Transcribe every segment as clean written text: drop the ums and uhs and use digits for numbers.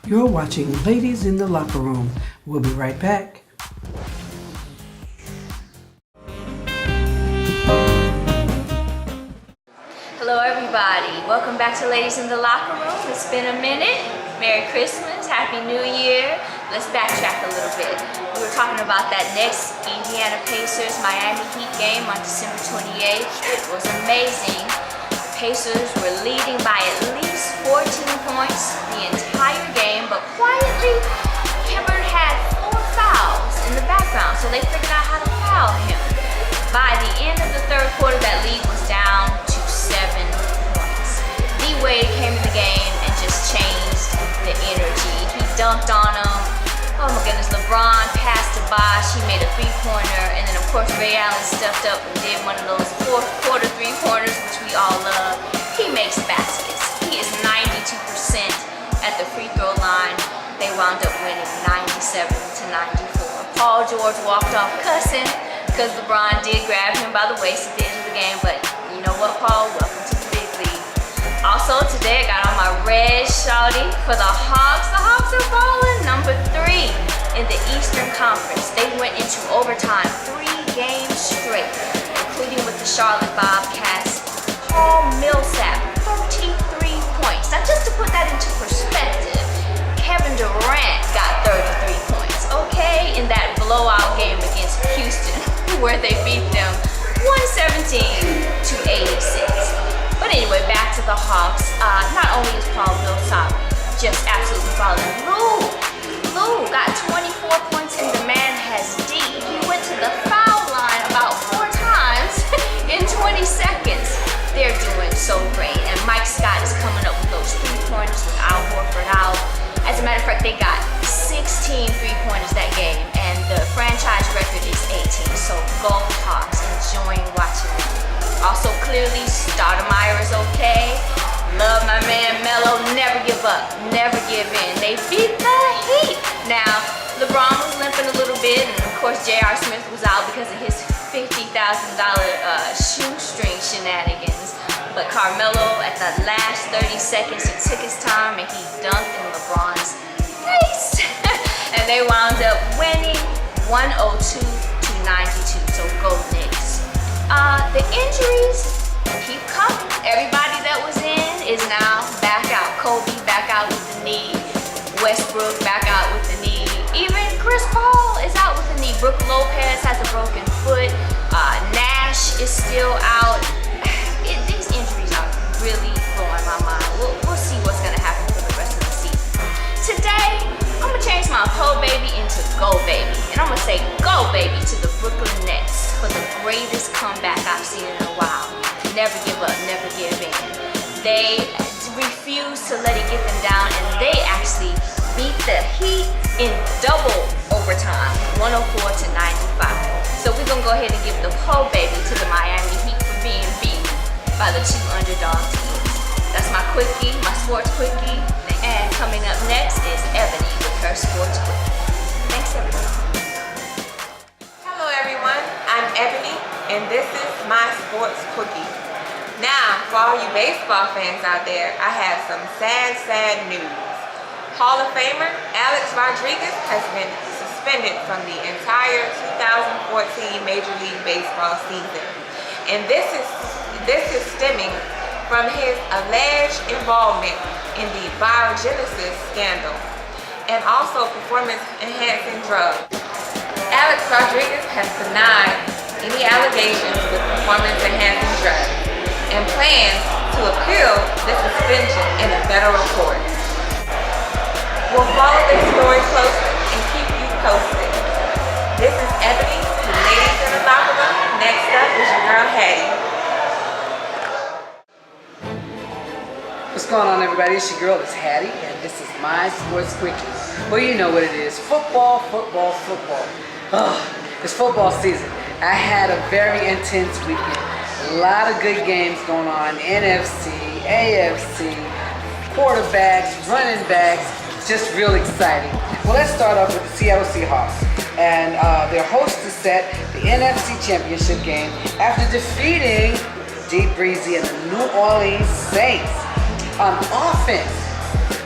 You're watching Ladies in the Locker Room. We'll be right back. Hello everybody, welcome back to Ladies in the Locker Room. It's been a minute. Merry Christmas, Happy New Year. Let's backtrack a little bit. We were talking about that next Indiana Pacers Miami Heat game on December 28th. It was amazing. The Pacers were leading by at least 14 points the entire game, but quietly Cameron had 4 fouls in the background, so they figured out how to foul him. By the end of the third quarter, that lead was down to 7 points. D-Wade came in the game and just changed the energy. He dunked on him. Oh my goodness, LeBron passed to Bosh. He made a 3-pointer, and then of course Ray Allen stepped up and did one of those fourth quarter 3-pointers, which we all love. He makes baskets. He is 92% at the free throw line. They wound up winning 97 to 94. Paul George walked off cussing because LeBron did grab him by the waist at the end of the game, but you know what, Paul? Welcome to the big league. Also, today I got on my red shawty for the Hawks. The Hawks are falling number 3 in the Eastern Conference. They went into overtime 3 games straight, including with the Charlotte Bobcats. Paul Millsap, 33 points. Now, just to put that into perspective, Kevin Durant got 33 points, okay, in that blowout game against Houston, where they beat them 117 to 86. But anyway, back to the Hawks. Not only is Paul Millsap just absolutely falling, Lou got 24 points and the man has D. He went to the foul line about 4 times in 20 seconds. They're doing so great. And Mike Scott is coming up with those 3-pointers with Al Horford out. As a matter of fact, they got 16 3-pointers that game, and the franchise record is 18. So go Hawks, enjoying watching them. Also, clearly, Stoudemire is okay. Love my man Melo. Never give up. Never give in. They beat the Heat. Now, LeBron was limping a little bit, and of course, J.R. Smith was out because of his $50,000 shoestring shenanigans. But Carmelo, at the last 30 seconds, he took his time and he dunked in LeBron's face. And they wound up winning 102 to 92. So go Knicks. The injuries keep coming. Everybody that was in is now back out. Kobe back out with the knee. Westbrook back out with the knee. Even Chris Paul is out with the knee. Brooke Lopez has a broken foot. Nash is still out. These injuries are really blowing my mind. We'll see what's going to happen for the rest of the season. Today, I'm going to change my Ho Baby into Go Baby. And I'm going to say Go Baby to the Brooklyn Nets for the greatest comeback I've seen in a while. Never give up, never give in. They refuse to let it get them down, and they actually beat the Heat in double overtime, 104 to 95. So we're going to go ahead and give the Ho Baby to the Miami Heat for being beaten by the 2 underdog teams. That's my quickie, my sports quickie. And coming up next is Ebony with her sports quickie. Thanks, everyone. Hello, everyone. I'm Ebony, and this is my sports quickie. Now, for all you baseball fans out there, I have some sad news. Hall of Famer Alex Rodriguez has been suspended from the entire 2014 Major League Baseball season. And this is stemming from his alleged involvement in the biogenesis scandal and also performance-enhancing drugs. Alex Rodriguez has denied any allegations with performance-enhancing drugs and plans to appeal the suspension in a federal court. We'll follow this story closely and keep you posted. This is Ebony with Ladies in the Locker Room. Next up is your girl Hattie. What's going on, everybody? It's your girl, it's Hattie, and this is my sports quickie. Well, you know what it is. Football. It's football season. I had a very intense weekend. A lot of good games going on. NFC, AFC, quarterbacks, running backs. Just real exciting. Well, let's start off with the Seattle Seahawks. And their hosts to set the NFC Championship game after defeating Deep Breezy and the New Orleans Saints. On offense,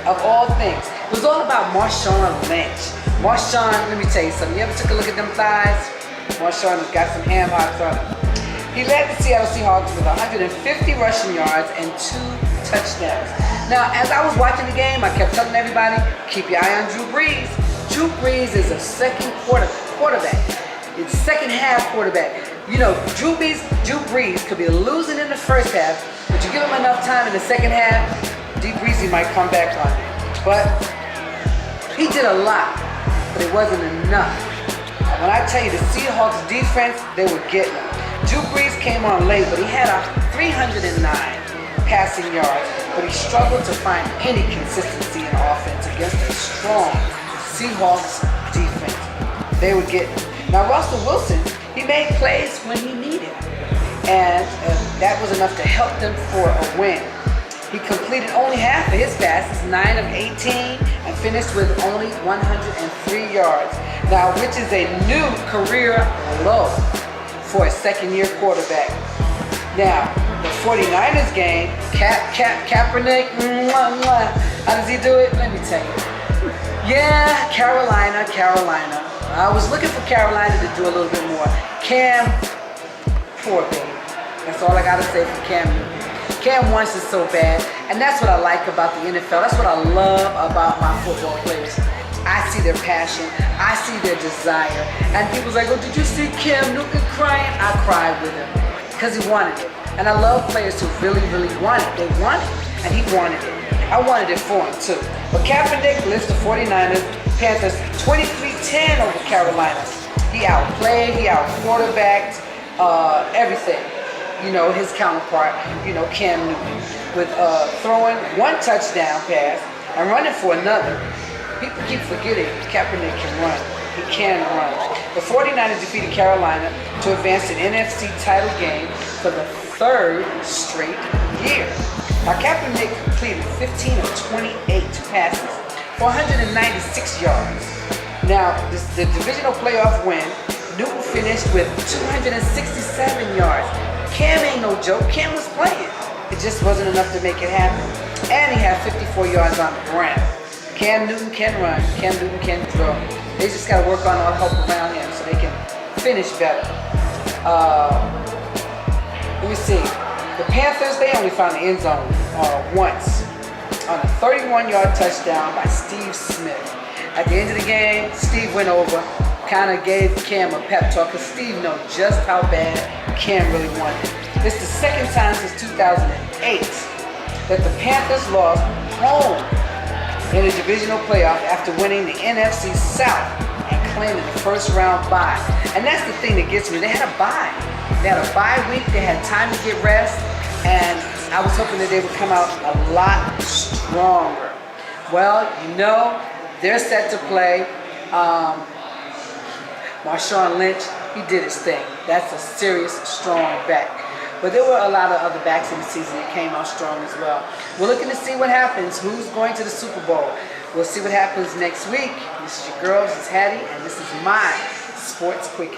of all things, It was all about Marshawn Lynch. Marshawn, let me tell you something. You ever took a look at them thighs? Marshawn has got some ham hocks on him. He led the Seattle Seahawks with 150 rushing yards and 2 touchdowns. Now, as I was watching the game, I kept telling everybody, keep your eye on Drew Brees. Drew Brees is a second quarterback. It's second half quarterback. You know, Drew Brees could be losing in the first half, but you give him enough time in the second half, Drew Brees might come back on it. But he did a lot, but it wasn't enough. When I tell you the Seahawks defense, they were getting him. Drew Brees came on late, but he had a 309 passing yards, but he struggled to find any consistency in offense against a strong Seahawks defense. They would get him. Now Russell Wilson, he made plays when he needed, and that was enough to help them for a win. He completed only half of his passes, 9 of 18, and finished with only 103 yards. Now, which is a new career low for a second-year quarterback. Now, the 49ers game, Kaepernick, how does he do it? Let me tell you. Yeah, Carolina. I was looking for Carolina to do a little bit more. Cam, poor baby. That's all I gotta say for Cam Newton. Cam wants it so bad, and that's what I like about the NFL. That's what I love about my football players. I see their passion, I see their desire, and people's like, oh, did you see Cam Newton crying? I cried with him, because he wanted it. And I love players who really want it. They want it, and he wanted it. I wanted it for him too. But Kaepernick lifts the 49ers, Panthers 23-10 over Carolina. He outplayed, he out-quarterbacked, everything. You know, his counterpart, you know, Cam Newton, with throwing 1 touchdown pass and running for another. People keep forgetting Kaepernick can run. He can run. The 49ers defeated Carolina to advance to an NFC title game for the 3rd straight year. Now, Kaepernick completed 15 of 28 passes for 196 yards. Now, the divisional playoff win, Newton finished with 267 yards. Cam ain't no joke. Cam was playing. It just wasn't enough to make it happen. And he had 54 yards on the ground. Cam Newton can run. Cam Newton can throw. They just got to work on all the help around him so they can finish better. Let me see. The Panthers, they only found the end zone once on a 31-yard touchdown by Steve Smith. At the end of the game, Steve went over, kind of gave Cam a pep talk because Steve knows just how bad Cam really wanted it. It's the second time since 2008 that the Panthers lost home in the divisional playoff after winning the NFC South and claiming the first round bye. And that's the thing that gets me. They had a bye. They had a bye week. They had time to get rest. And I was hoping that they would come out a lot stronger. Well, you know, they're set to play. Marshawn Lynch, he did his thing. That's a serious, strong back. But there were a lot of other backs in the season that came out strong as well. We're looking to see what happens. Who's going to the Super Bowl? We'll see what happens next week. This is your girl, this is Hattie, and this is my Sports Quickie.